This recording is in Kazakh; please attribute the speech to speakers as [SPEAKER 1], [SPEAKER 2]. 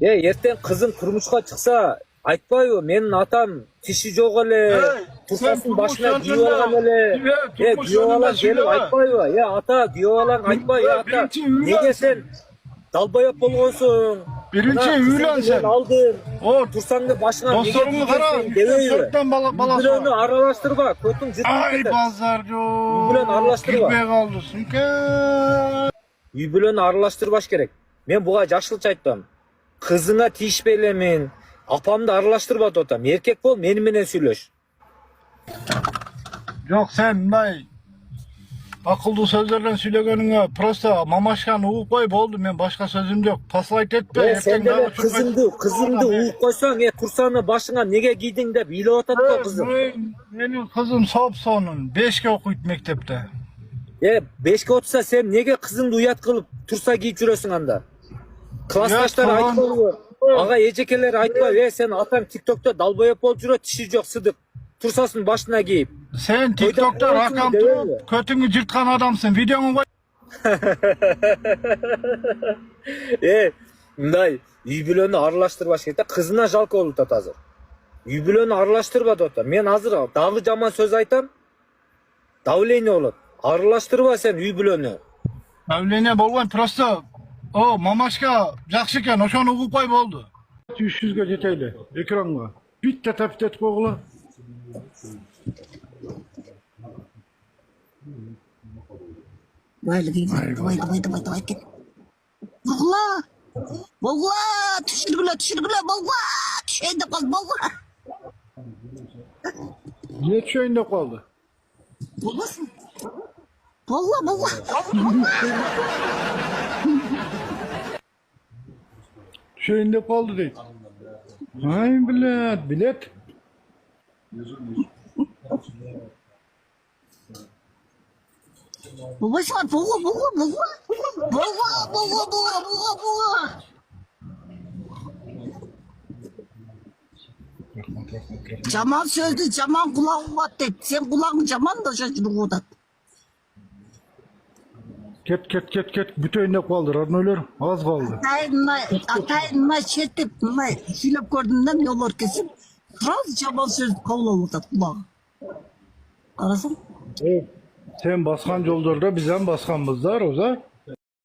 [SPEAKER 1] Erten kızın turmuşka çıksa aytpayбы менин атам тиши жок эле, турсасын башына кийип алган эле. Күйөө балаң келип айтпайбы? Ата, күйөө балаң айтпай, ата, неге сен далбоёп болгонсуң?
[SPEAKER 2] Birinci üylen sen.
[SPEAKER 1] Aldın. Tursаңды башыңа неге
[SPEAKER 2] Dostlarımı kara.
[SPEAKER 1] кийгенсиң?
[SPEAKER 2] Sörtten balası
[SPEAKER 1] Үй
[SPEAKER 2] var.
[SPEAKER 1] аралаштырба, көтүң жыртылып
[SPEAKER 2] Ay
[SPEAKER 1] кетет.
[SPEAKER 2] pazarcı.
[SPEAKER 1] Bilen arlaştırma.
[SPEAKER 2] Gülmeye kaldısın ki.
[SPEAKER 1] Үй бүлөнү аралаштырбаш керек. Мен буга жакшылыкча айттым. Кызыңа тийишпейлемин. Апамды аралаштырып атам. Эркек бол, мени менен сүйлөш.
[SPEAKER 2] Yok sen nay. Akıllı sözlerden söylegenine prosta mamaşkan uğup koyup oldu. Ben başka sözüm yok. Paslayt etme.
[SPEAKER 1] Sen деле кызыңды угуп койсоң, турсаны башыңа неге кийдиң деп ыйлап атат го кызым.
[SPEAKER 2] Benim kızım Sopson'un 5'ke okuyup mektepte.
[SPEAKER 1] Бешке отурса сен неге кызыңды уят кылып турса кийип жүрөсүң анда? Классташтар айтпайбы? Ага эжекелер айтпайбы? Сен атаң TikTok'та далбоёп болуп жүрөт, тиши жок сыдык. Турсасын башына кийип.
[SPEAKER 2] Sen TikTok'ta rakam tutup kötünü cırtkan adamsın. Videonu koy.
[SPEAKER 1] Мындай үй бүлөнү аралаштырбаш керек да. Кызына жалко болуп атат азыр. Үй бүлөнү аралаштырба деп атам. Мен азыр дагы жаман сөз айтам. Давление болот. Аралаштырба сен үй бүлөнү.
[SPEAKER 2] Evleniğe bolgan prosta o mamaşka jakşıken oşonu uğup koyup oldu. 300'ge жетейлі ekranға. Bitti tepit et koğula.
[SPEAKER 3] Давай, давай, кет. Болла, түшүргүлө, болла, түшөйүндө кал, болла.
[SPEAKER 2] Ne çöyünde kaldı?
[SPEAKER 3] Болбосун. Болла.
[SPEAKER 2] Çöyünde kaldı deyip. Ay bilet.
[SPEAKER 3] Болбойсуң, болла. Жаман сөздү жаман кулак угат дейт. Сен кулагың жаман да ошо угуп атат.
[SPEAKER 2] Ket. Bütöyünde kaldı. Radnoylar az kaldı.
[SPEAKER 3] Атайын мына чертип, мына сүйлөп көрдүм да, жолор кесип, раз жаман сөз кабыл алып атат кулагы. Карасаң?
[SPEAKER 2] Sen baskan yollarda bizden baskanımızlar o zaman.